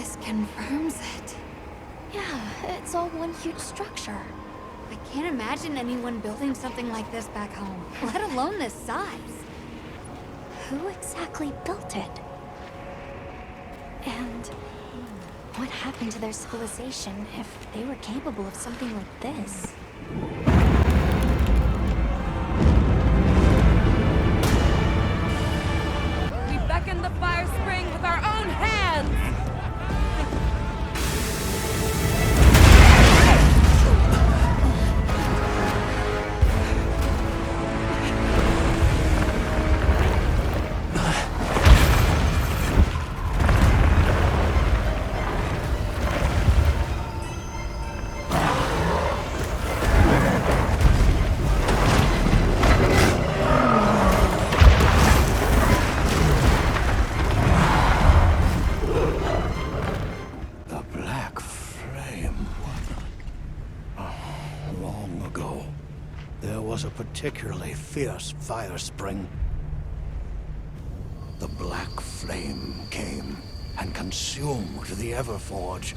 This confirms it. Yeah, it's all one huge structure. I can't imagine anyone building something like this back home, let alone this size. Who exactly built it? And what happened to their civilization if they were capable of something like this? We beckon the fire spring with our own hands! Particularly fierce fire spring. The black flame came and consumed the Everforge.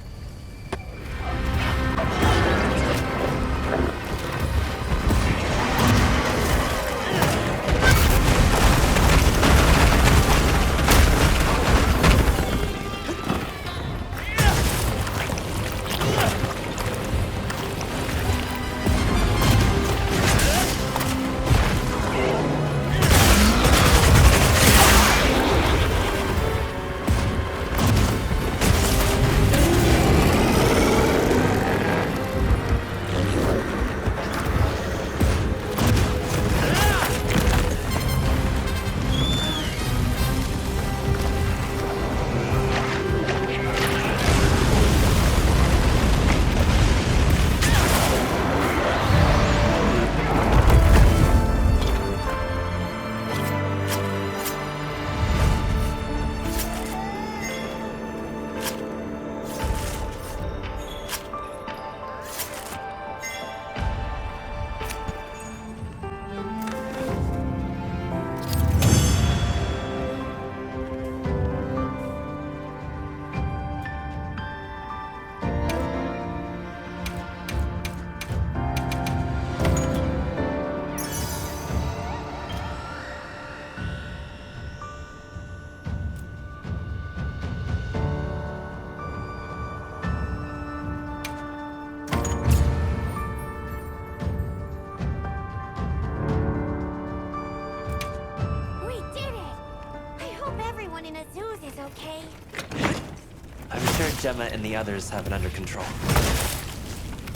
Gemma and the others have it under control.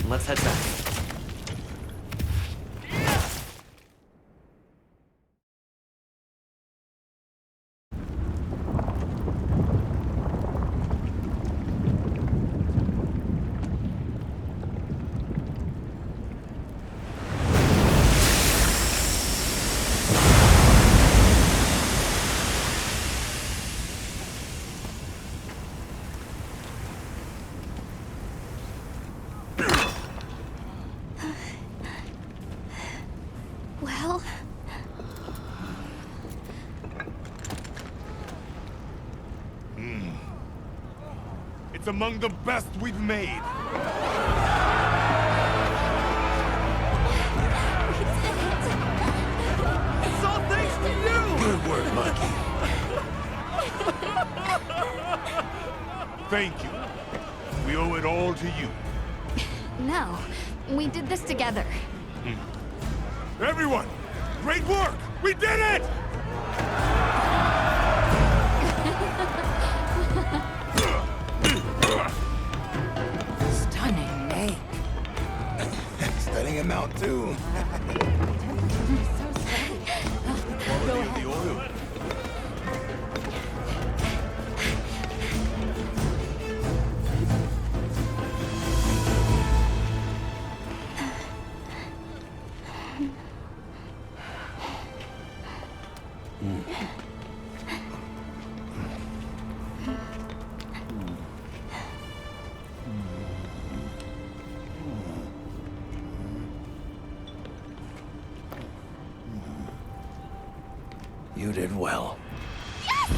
Let's head back. It's among the best we've made. It's all thanks to you! Good work, Monkey. Thank you. We owe it all to you. No, we did this together. Everyone, great work! We did it! Stunning Nate. Stunning him out, too. Quality of the oil. You did well. Yes!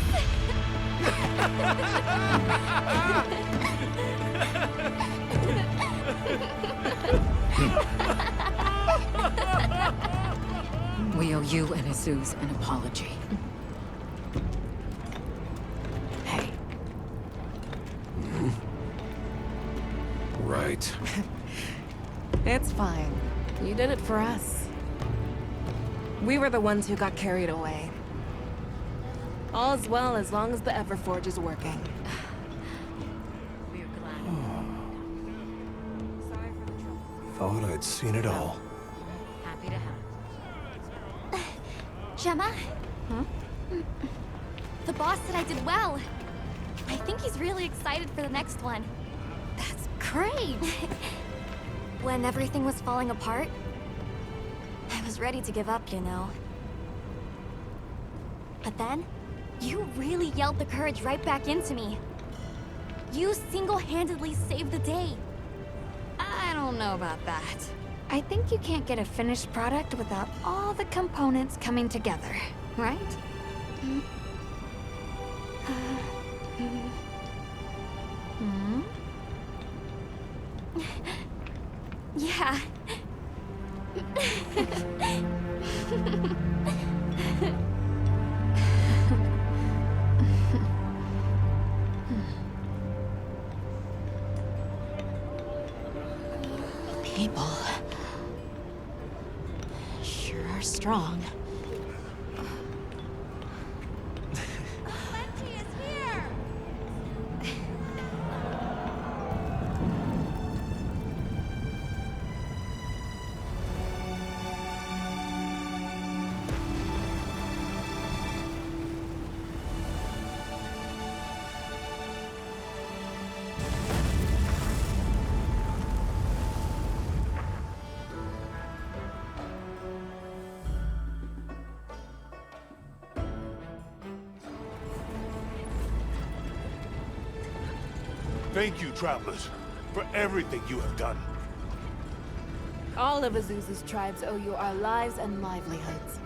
We owe you and Azus an apology. Hey. Right. It's fine. You did it for us. We were the ones who got carried away. All's well as long as the Everforge is working. We're glad. Sorry for the trouble. Thought I'd seen it all. Happy to help. Gemma? The boss said I did well. I think he's really excited for the next one. That's great. When everything was falling apart, I was ready to give up, you know. But then, you really yelled the courage right back into me. You single-handedly saved the day. I don't know about that. I think you can't get a finished product without all the components coming together, right? Yeah. People sure are strong. Plenty is here! Thank you, travelers, for everything you have done. All of Azuz's tribes owe you our lives and livelihoods.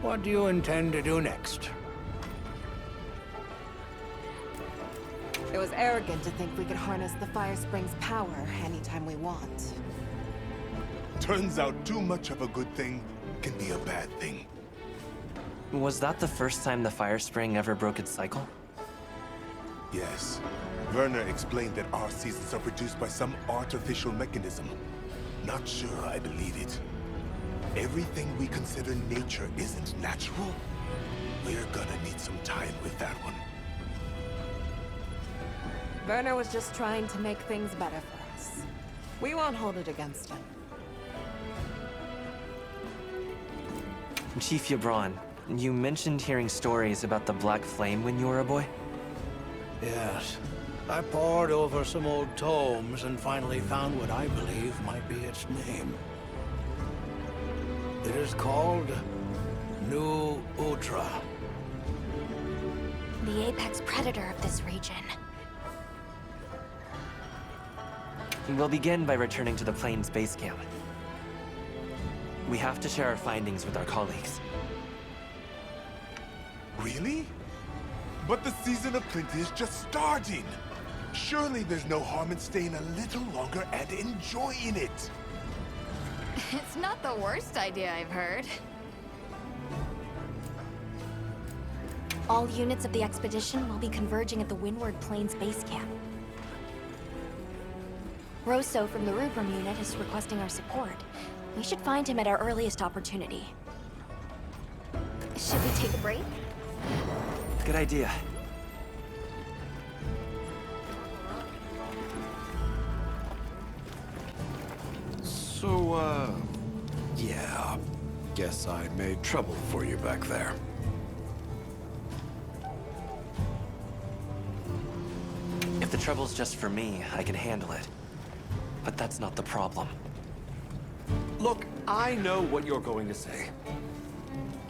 What do you intend to do next? It was arrogant to think we could harness the Fire Spring's power anytime we want. Turns out too much of a good thing can be a bad thing. Was that the first time the Fire Spring ever broke its cycle? Yes. Werner explained that our seasons are produced by some artificial mechanism. Not sure I believe it. Everything we consider nature isn't natural. We're gonna need some time with that one. Werner was just trying to make things better for us. We won't hold it against him. Chief Yabron, you mentioned hearing stories about the Black Flame when you were a boy? Yes. I pored over some old tomes and finally found what I believe might be its name. It is called New Ultra. The apex predator of this region. We'll begin by returning to the Plains base camp. We have to share our findings with our colleagues. Really? But the season of plenty is just starting. Surely there's no harm in staying a little longer and enjoying it. It's not the worst idea I've heard. All units of the expedition will be converging at the Windward Plains base camp. Rosso from the Rubrum unit is requesting our support. We should find him at our earliest opportunity. Should we take a break? Good idea. So, yeah. Guess I made trouble for you back there. If the trouble's just for me, I can handle it. But that's not the problem. Look, I know what you're going to say.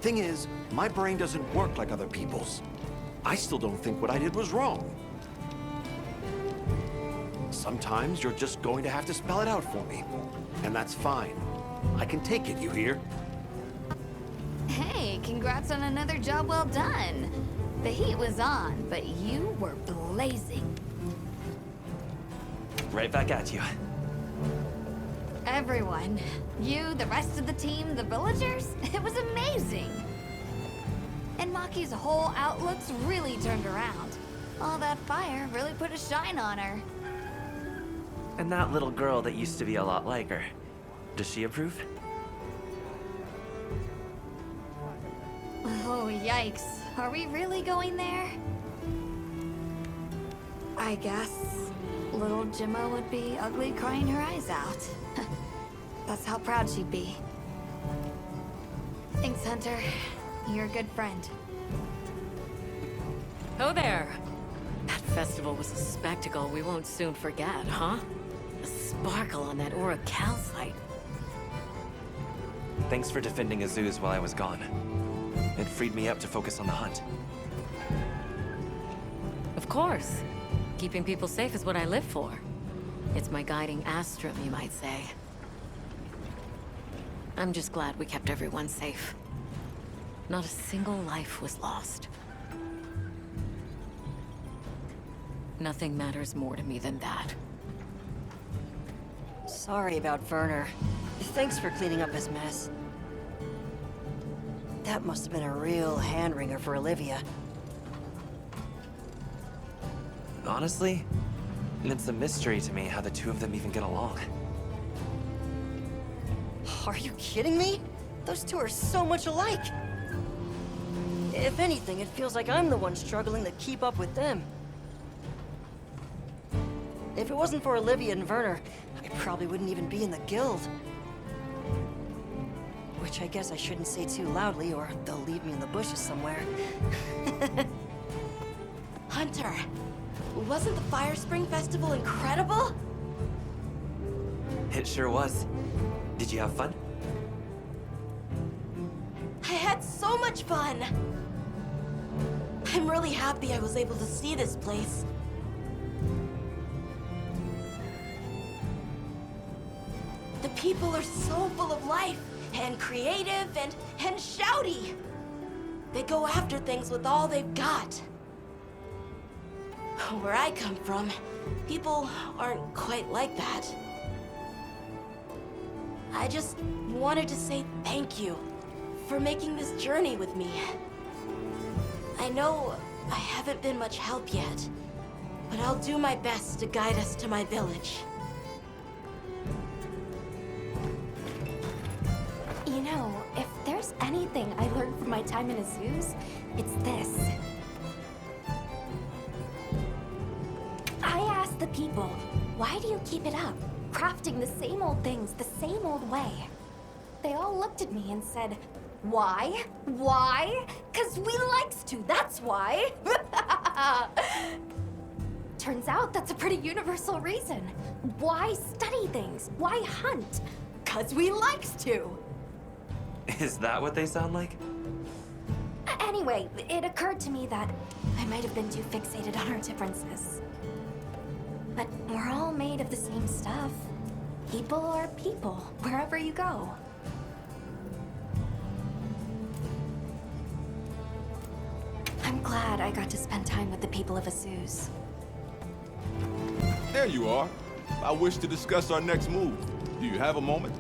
Thing is, my brain doesn't work like other people's. I still don't think what I did was wrong. Sometimes you're just going to have to spell it out for me. And that's fine. I can take it, you hear? Hey, congrats on another job well done. The heat was on, but you were blazing. Right back at you. Everyone. You, the rest of the team, the villagers. It was amazing. And Maki's whole outlook's really turned around. All that fire really put a shine on her. And that little girl that used to be a lot like her. Does she approve? Oh, yikes. Are we really going there? I guess little Gemma would be ugly crying her eyes out. That's how proud she'd be. Thanks, Hunter. You're a good friend. Oh there! That festival was a spectacle we won't soon forget, huh? The sparkle on that aura calcite. Thanks for defending Azuz while I was gone. It freed me up to focus on the hunt. Of course. Keeping people safe is what I live for. It's my guiding astrum, you might say. I'm just glad we kept everyone safe. Not a single life was lost. Nothing matters more to me than that. Sorry about Werner. Thanks for cleaning up his mess. That must have been a real hand-wringer for Olivia. Honestly, it's a mystery to me how the two of them even get along. Are you kidding me? Those two are so much alike. If anything, it feels like I'm the one struggling to keep up with them. If it wasn't for Olivia and Werner, I probably wouldn't even be in the guild. Which I guess I shouldn't say too loudly, or they'll leave me in the bushes somewhere. Hunter, wasn't the Fire Spring Festival incredible? It sure was. Did you have fun? I had so much fun! I'm really happy I was able to see this place. The people are so full of life, and creative, and shouty. They go after things with all they've got. Where I come from, people aren't quite like that. I just wanted to say thank you for making this journey with me. I know I haven't been much help yet, but I'll do my best to guide us to my village. You know, if there's anything I learned from my time in Azuz, it's this. I asked the people, why do you keep it up? Crafting the same old things the same old way. They all looked at me and said, why? Why? 'Cause we likes to, that's why. Turns out that's a pretty universal reason. Why study things? Why hunt? 'Cause we likes to. Is that what they sound like? Anyway, it occurred to me that I might have been too fixated on our differences. But we're all made of the same stuff. People are people, wherever you go. I'm glad I got to spend time with the people of Azuz. There you are. I wish to discuss our next move. Do you have a moment?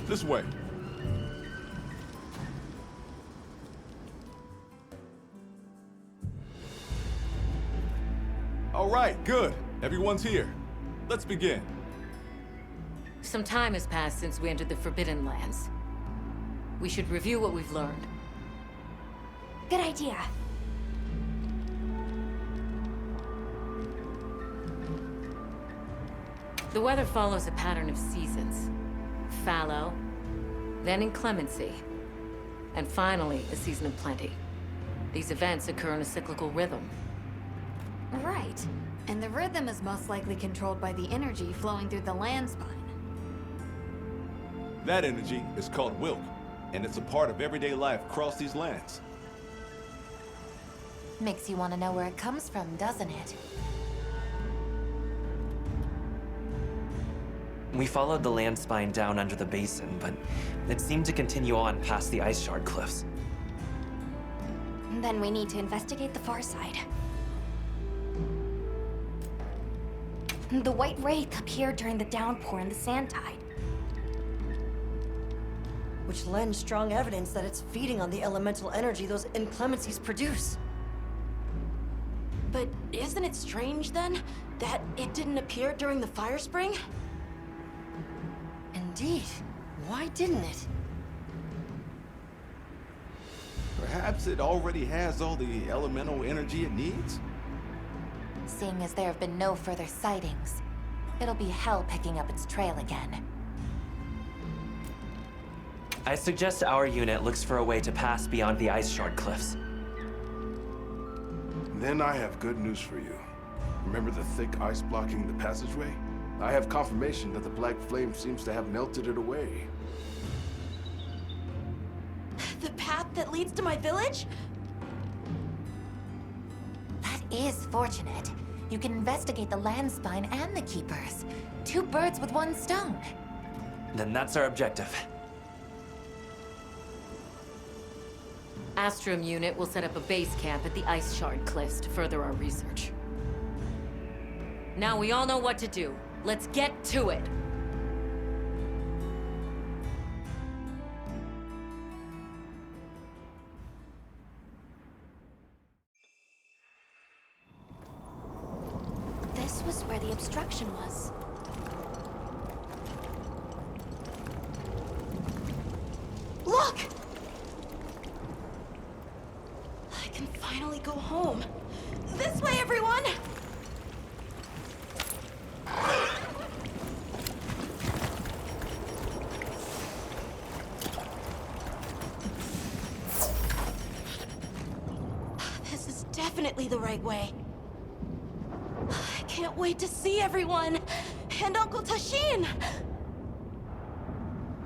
This way. All right, good. Everyone's here. Let's begin. Some time has passed since we entered the Forbidden Lands. We should review what we've learned. Good idea. The weather follows a pattern of seasons. Fallow, then inclemency, and finally a season of plenty. These events occur in a cyclical rhythm. Right. And the rhythm is most likely controlled by the energy flowing through the land spine. That energy is called Wilk, and it's a part of everyday life across these lands. Makes you want to know where it comes from, doesn't it? We followed the land spine down under the basin, but it seemed to continue on past the ice shard cliffs. Then we need to investigate the far side. The White Wraith appeared during the downpour and the sand tide. Which lends strong evidence that it's feeding on the elemental energy those inclemencies produce. But isn't it strange, then, that it didn't appear during the fire spring? Indeed. Why didn't it? Perhaps it already has all the elemental energy it needs? Seeing as there have been no further sightings, it'll be hell picking up its trail again. I suggest our unit looks for a way to pass beyond the ice shard cliffs. Then I have good news for you. Remember the thick ice blocking the passageway? I have confirmation that the black flame seems to have melted it away. The path that leads to my village? That is fortunate. You can investigate the land spine and the keepers. 2 birds with 1 stone. Then that's our objective. Astrum Unit will set up a base camp at the Ice Shard Cliffs to further our research. Now we all know what to do. Let's get to it! This was where the obstruction was. Look! I can finally go home. This way, everyone! This is definitely the right way. I can't wait to see everyone! And Uncle Tashin!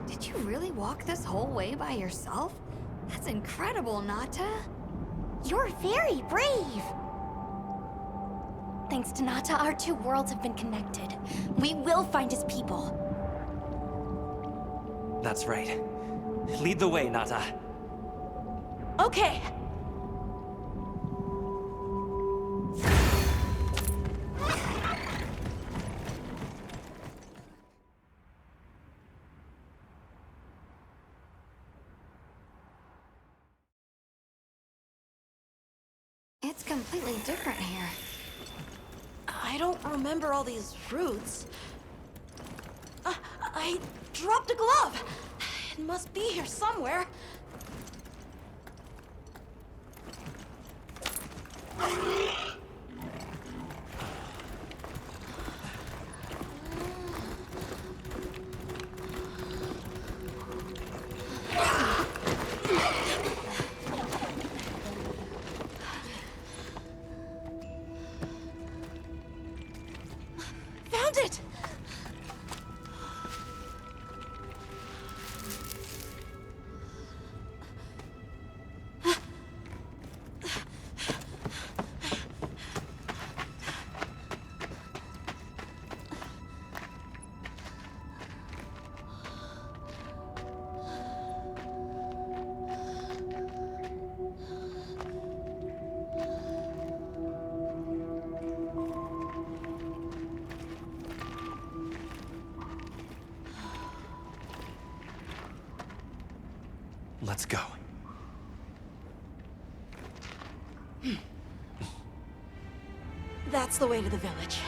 Did you really walk this whole way by yourself? That's incredible, Nata. You're very brave! Thanks to Nata, our 2 worlds have been connected. We will find his people. That's right. Lead the way, Nata. Okay. It's completely different here. I don't remember all these roots. I dropped a glove. It must be here somewhere. Found it! Let's go. That's the way to the village.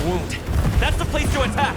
wound. That's the place to attack!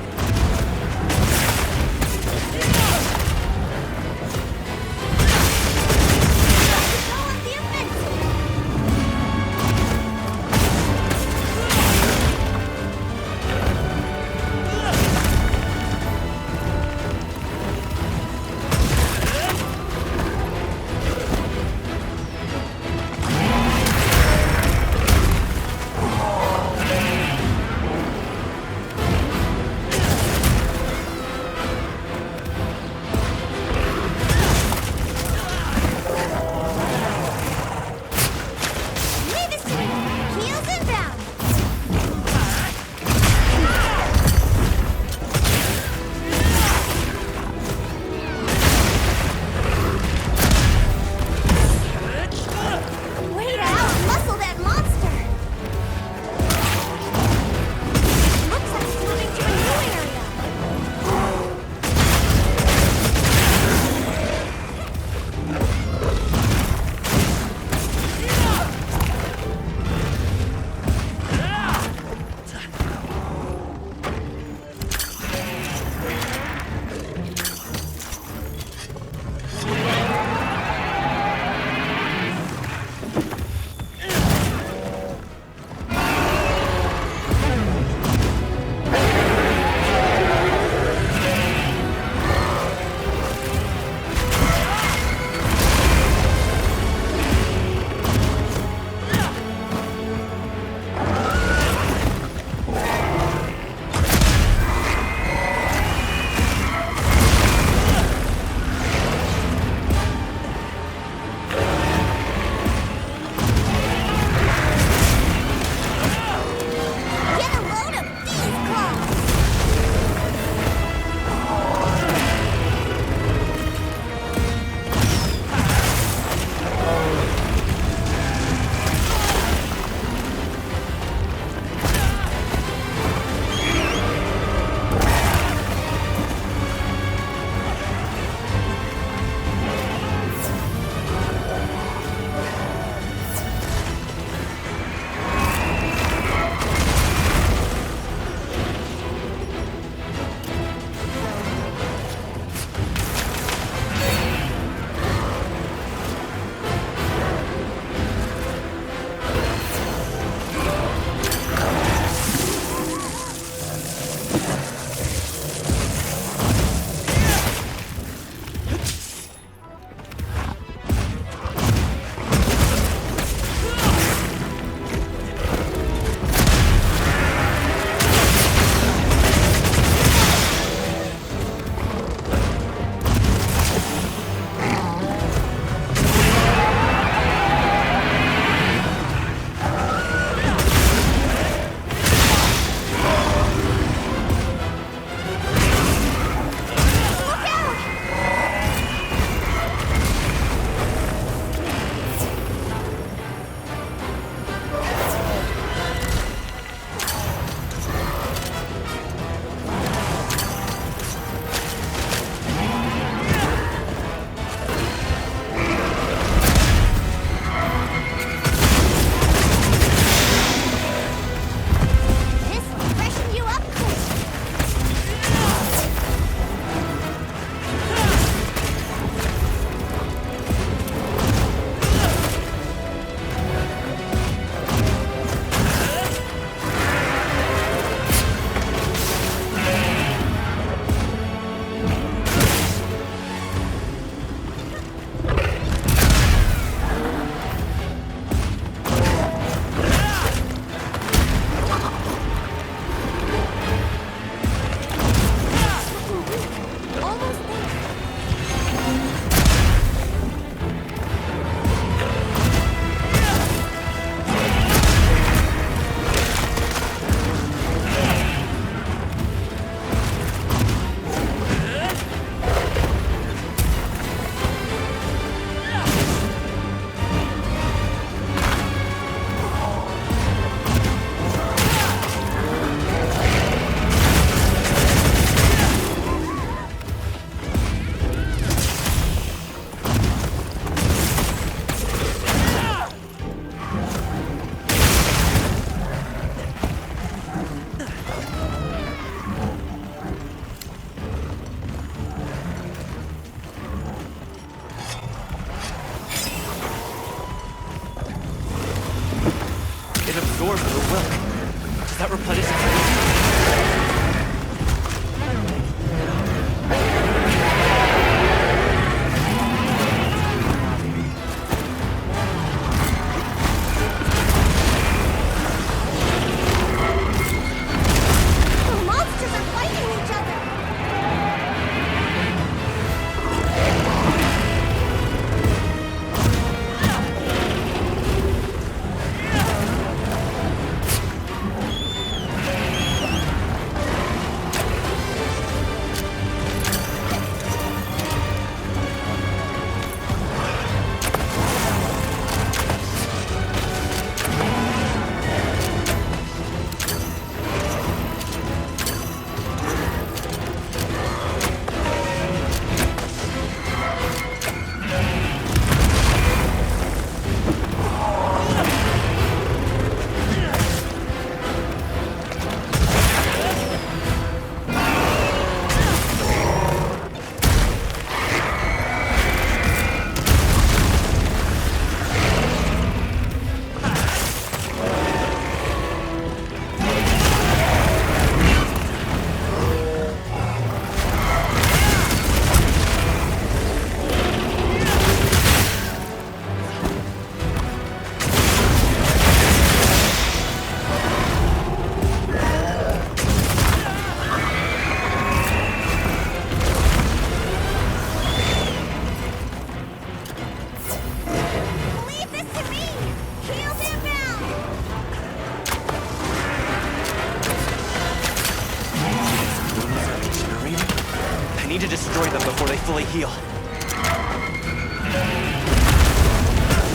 need to destroy them before they fully heal.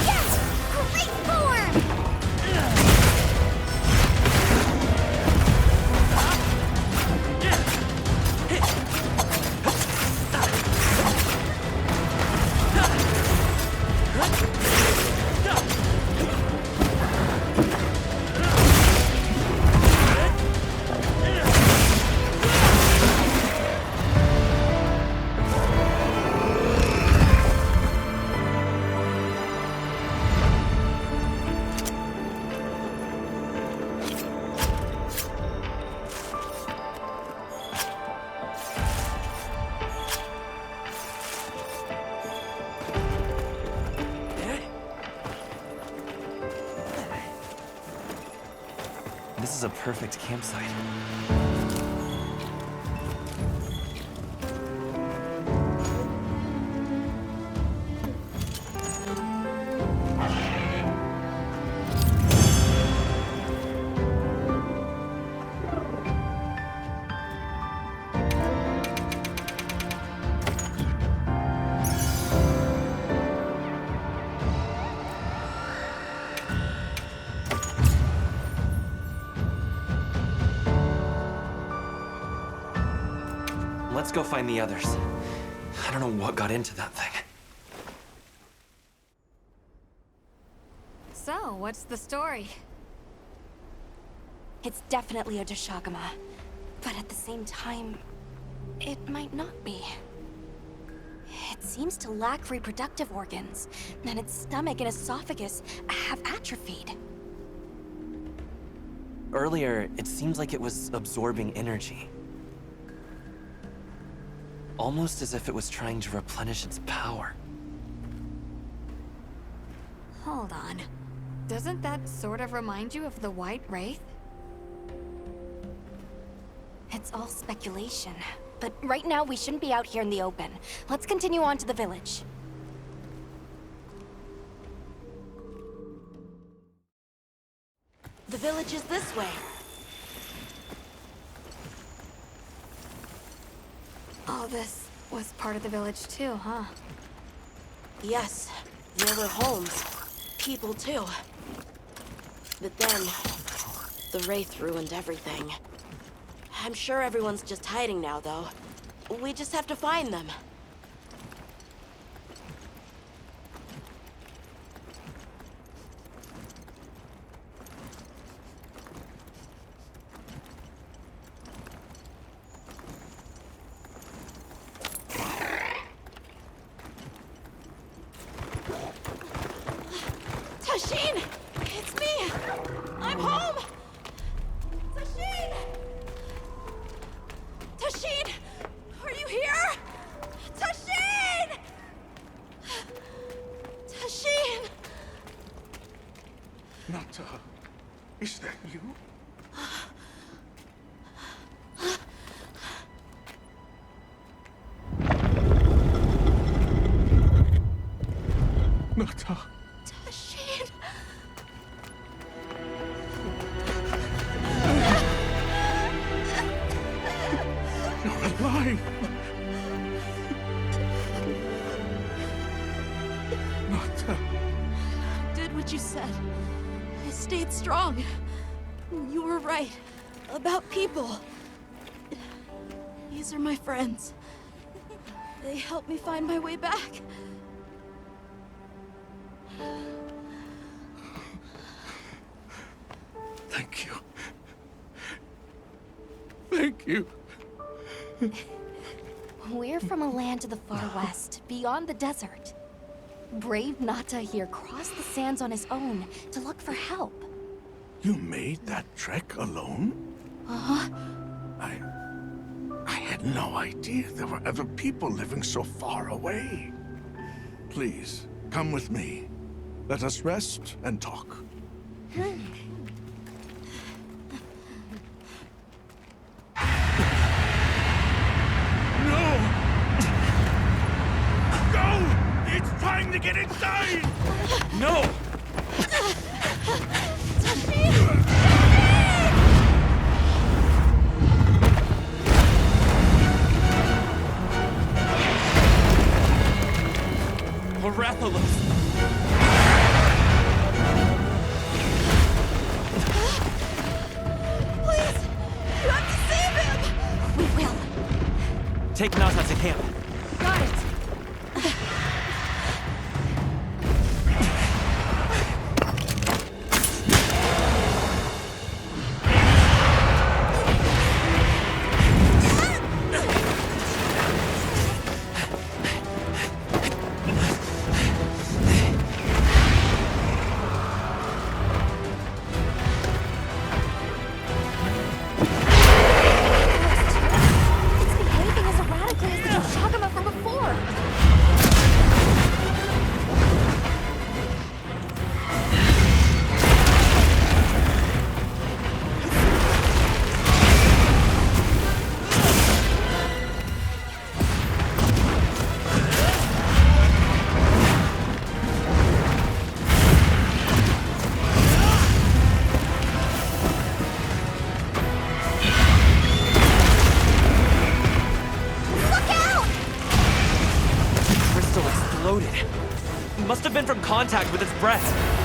Yes! Great form! This is a perfect campsite. Let's go find the others. I don't know what got into that thing. So, what's the story? It's definitely a Doshaguma. But at the same time, it might not be. It seems to lack reproductive organs, and its stomach and esophagus have atrophied. Earlier, it seems like it was absorbing energy. Almost as if it was trying to replenish its power. Hold on. Doesn't that sort of remind you of the White Wraith? It's all speculation. But right now, we shouldn't be out here in the open. Let's continue on to the village. The village is this way. All this was part of the village too, huh? Yes, there were homes. People too. But then, the Wraith ruined everything. I'm sure everyone's just hiding now, though. We just have to find them. Tashin! It's me! I'm home! Tashin! Tashin! Are you here? Tashin! Tashin! Nata, is that you? Nata. Tashin! You're alive! Nata. Did what you said. I stayed strong. You were right. About people. These are my friends. They helped me find my way back. Thank you. Thank you. We're from a land to the far west, beyond the desert. Brave Nata here crossed the sands on his own to look for help. You made that trek alone? Uh-huh. I had no idea there were other people living so far away. Please, come with me. Let us rest and talk. No! Go! It's trying to get inside! No! Take Nasa to camp. Got it. Doshaguma from before! Must have been from contact with its breath.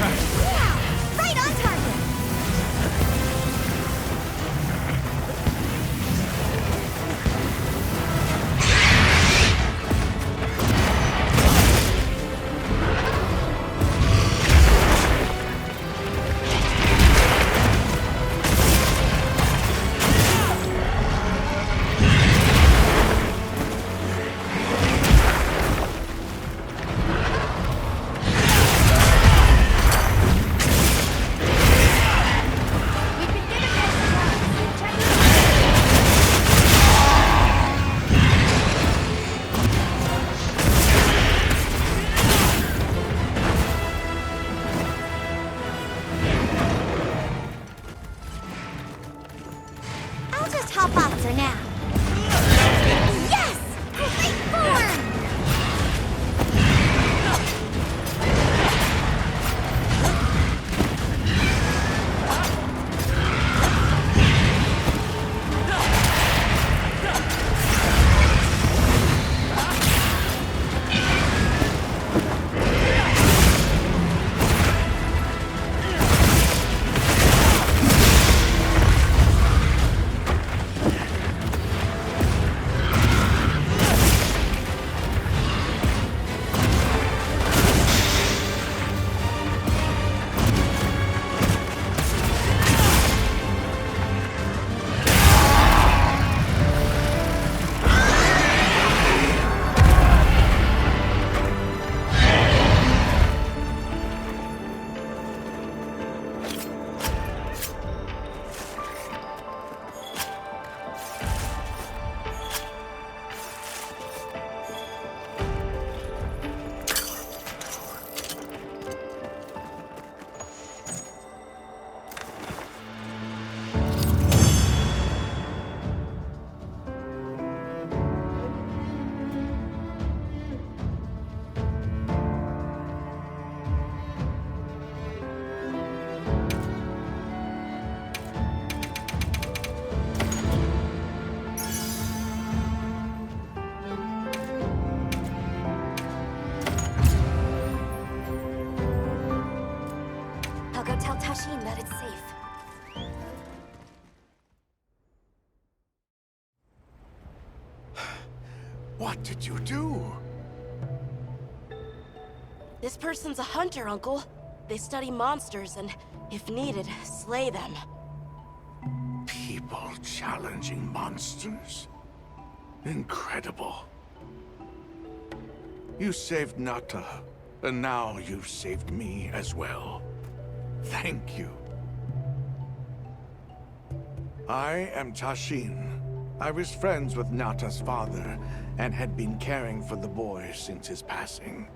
Yeah! Right on target! I'll just hop off for now. Yes! Great form! I'll go tell Tashin that it's safe. What did you do? This person's a hunter, Uncle. They study monsters and, if needed, slay them. People challenging monsters? Incredible. You saved Nata, and now you've saved me as well. Thank you. I am Tashin. I was friends with Nata's father, and had been caring for the boy since his passing.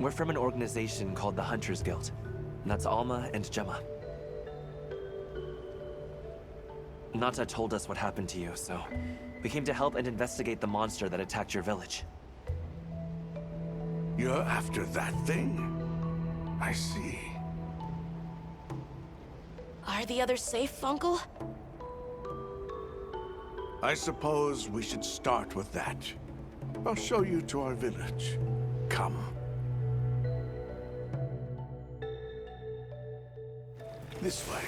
We're from an organization called the Hunters Guild. And that's Alma and Gemma. Nata told us what happened to you, so we came to help and investigate the monster that attacked your village. You're after that thing? I see. Are the others safe, Uncle? I suppose we should start with that. I'll show you to our village. Come. This way.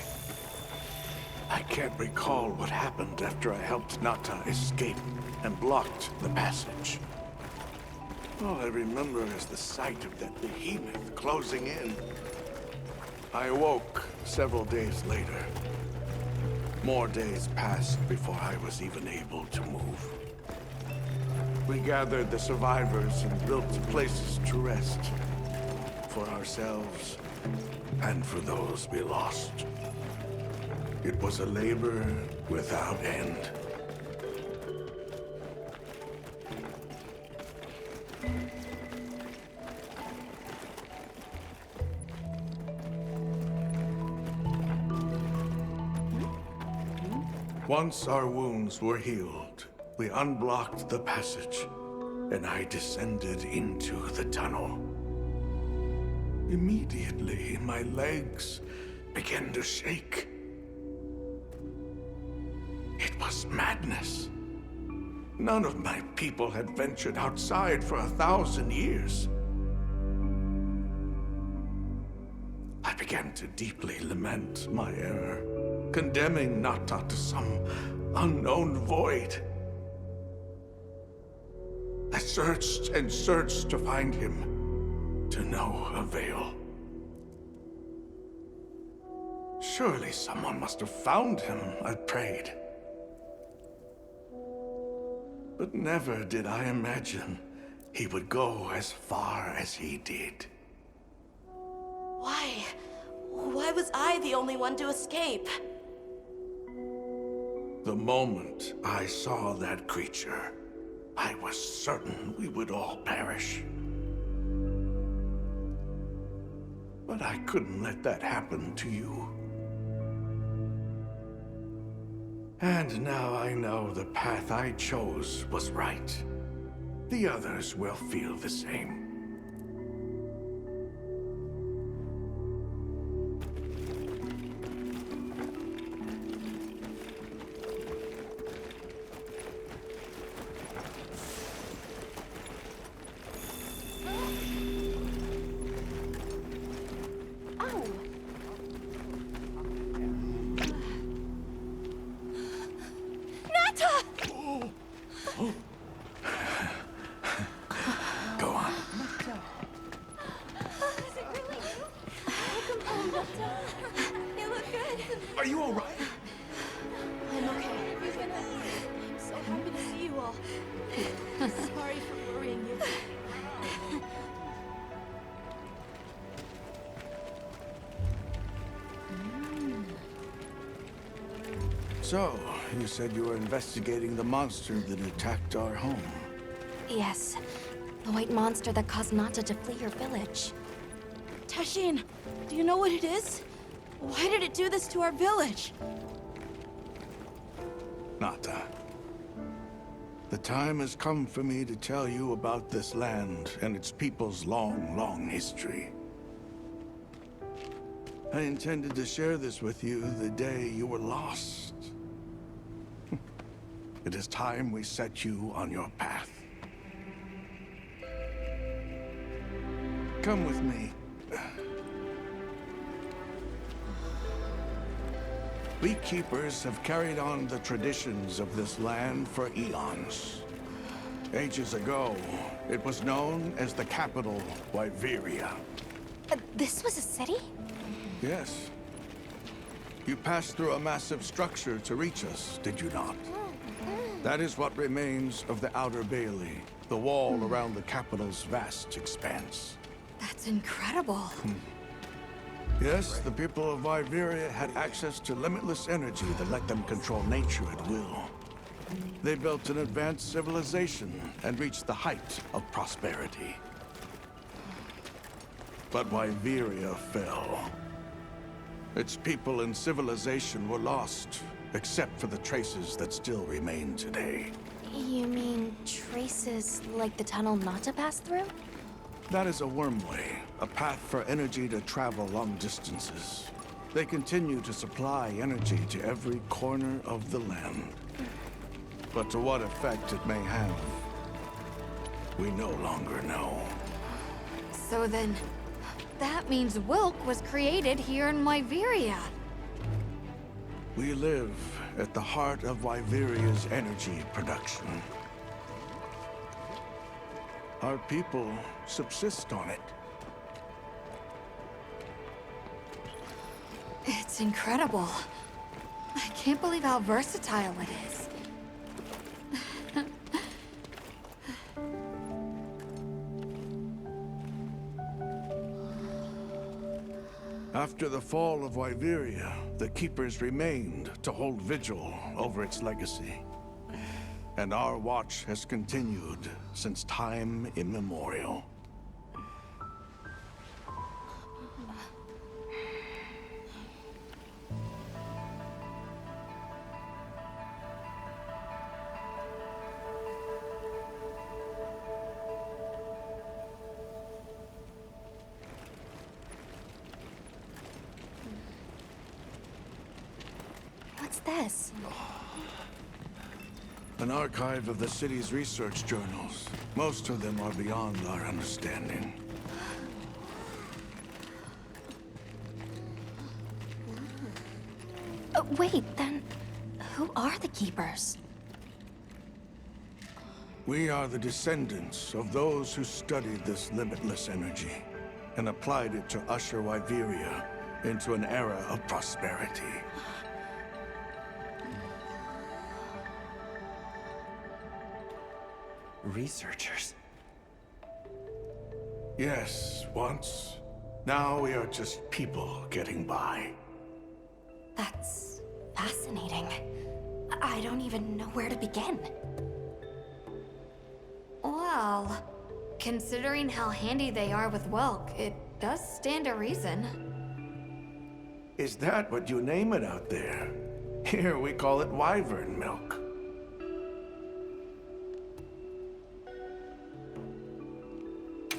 I can't recall what happened after I helped Nata escape and blocked the passage. All I remember is the sight of that behemoth closing in. I awoke several days later. More days passed before I was even able to move. We gathered the survivors and built places to rest. For ourselves, and for those we lost. It was a labor without end. Once our wounds were healed, we unblocked the passage, and I descended into the tunnel. Immediately, my legs began to shake. It was madness. None of my people had ventured outside for 1,000 years. I began to deeply lament my error, condemning Nata to some unknown void. I searched and searched to find him, to no avail. Surely someone must have found him, I prayed. But never did I imagine he would go as far as he did. Why? Why was I the only one to escape? The moment I saw that creature, I was certain we would all perish. But I couldn't let that happen to you. And now I know the path I chose was right. The others will feel the same. Go on. You look good. Are you all right? I'm okay. I'm so happy to see you all. Sorry for worrying you. So, you said you were investigating the monster that attacked our home. Yes. The white monster that caused Nata to flee your village. Tashin, do you know what it is? Why did it do this to our village? Nata. The time has come for me to tell you about this land and its people's long, long history. I intended to share this with you the day you were lost. It is time we set you on your path. Come with me. We keepers have carried on the traditions of this land for eons. Ages ago, it was known as the capital, Wyveria. This was a city? Yes. You passed through a massive structure to reach us, did you not? That is what remains of the Outer Bailey, the wall around the capital's vast expanse. That's incredible. Yes, the people of Wyveria had access to limitless energy that let them control nature at will. They built an advanced civilization and reached the height of prosperity. But Wyveria fell. Its people and civilization were lost, except for the traces that still remain today. You mean traces like the tunnel Nata passed through? That is a wormway, a path for energy to travel long distances. They continue to supply energy to every corner of the land. But to what effect it may have, we no longer know. So then, that means Wilk was created here in Wyveria. We live at the heart of Wyveria's energy production. Our people subsist on it. It's incredible. I can't believe how versatile it is. After the fall of Wyveria, the Keepers remained to hold vigil over its legacy. And our watch has continued since time immemorial. What's this? An archive of the city's research journals. Most of them are beyond our understanding. Wait, then who are the Keepers? We are the descendants of those who studied this limitless energy and applied it to usher Wyveria into an era of prosperity. Researchers? Yes, once. Now we are just people getting by. That's fascinating. I don't even know where to begin. Well, considering how handy they are with Welk, it does stand to reason. Is that what you name it out there? Here we call it wyvern milk.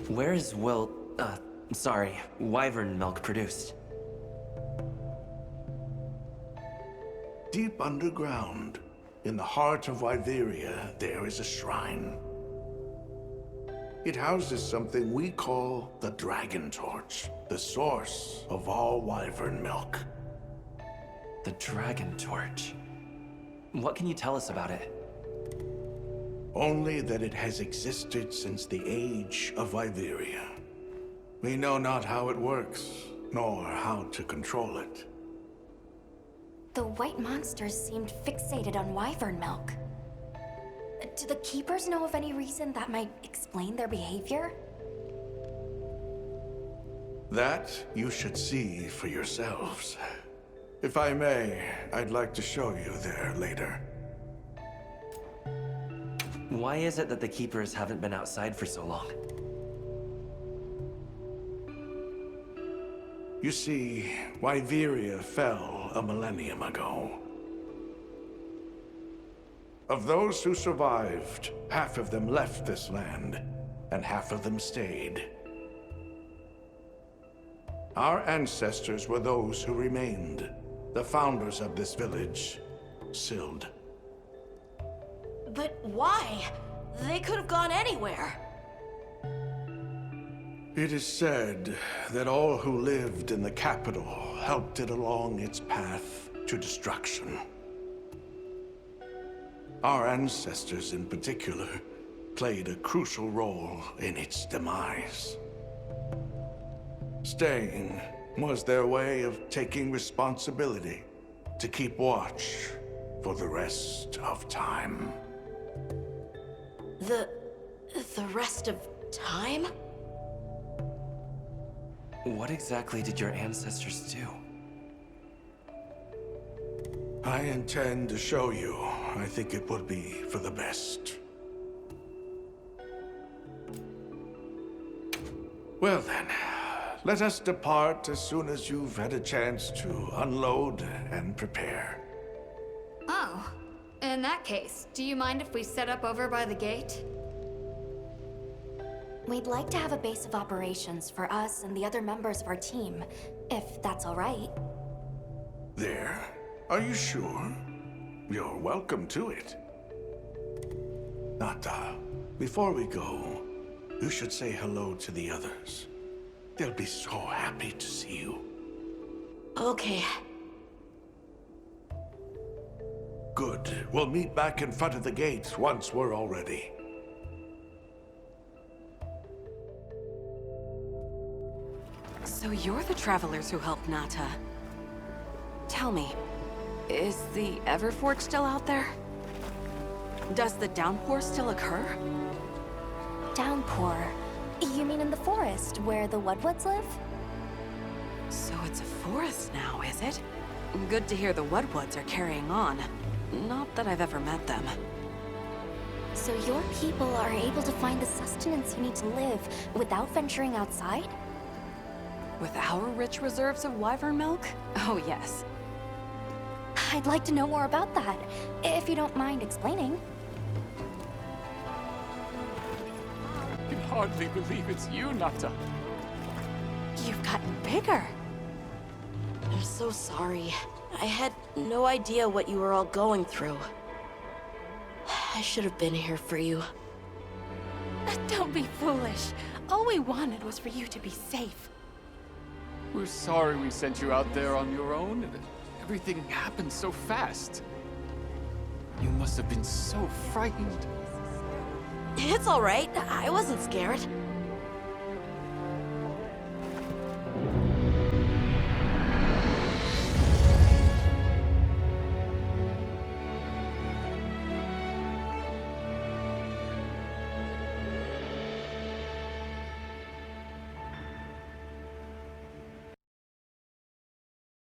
Where is wyvern milk produced? Deep underground, in the heart of Wyveria, there is a shrine. It houses something we call the Dragon Torch, the source of all wyvern milk. The Dragon Torch? What can you tell us about it? Only that it has existed since the age of Wyveria. We know not how it works, nor how to control it. The white monsters seemed fixated on wyvern milk. Do the Keepers know of any reason that might explain their behavior? That you should see for yourselves. If I may, I'd like to show you there later. Why is it that the Keepers haven't been outside for so long? You see, Wyveria fell a millennium ago. Of those who survived, half of them left this land, and half of them stayed. Our ancestors were those who remained, the founders of this village, Sild. But why? They could have gone anywhere. It is said that all who lived in the capital helped it along its path to destruction. Our ancestors in particular played a crucial role in its demise. Staying was their way of taking responsibility to keep watch for the rest of time. The rest of time? What exactly did your ancestors do? I intend to show you. I think it would be for the best. Well then, let us depart as soon as you've had a chance to unload and prepare. Oh, in that case, do you mind if we set up over by the gate? We'd like to have a base of operations for us and the other members of our team, if that's all right. There? Are you sure? You're welcome to it. Nata, before we go, you should say hello to the others. They'll be so happy to see you. Okay. Good. We'll meet back in front of the gate once we're all ready. So you're the travelers who helped Nata. Tell me, is the Everforge still out there? Does the downpour still occur? Downpour? You mean in the forest, where the Woodwoods live? So it's a forest now, is it? Good to hear the Woodwoods are carrying on. Not that I've ever met them. So your people are able to find the sustenance you need to live without venturing outside? With our rich reserves of wyvern milk? Oh, yes. I'd like to know more about that, if you don't mind explaining. I can hardly believe it's you, Nata. You've gotten bigger. I'm so sorry. I had no idea what you were all going through. I should have been here for you. Don't be foolish. All we wanted was for you to be safe. We're sorry we sent you out there on your own. Everything happened so fast. You must have been so frightened. It's all right. I wasn't scared.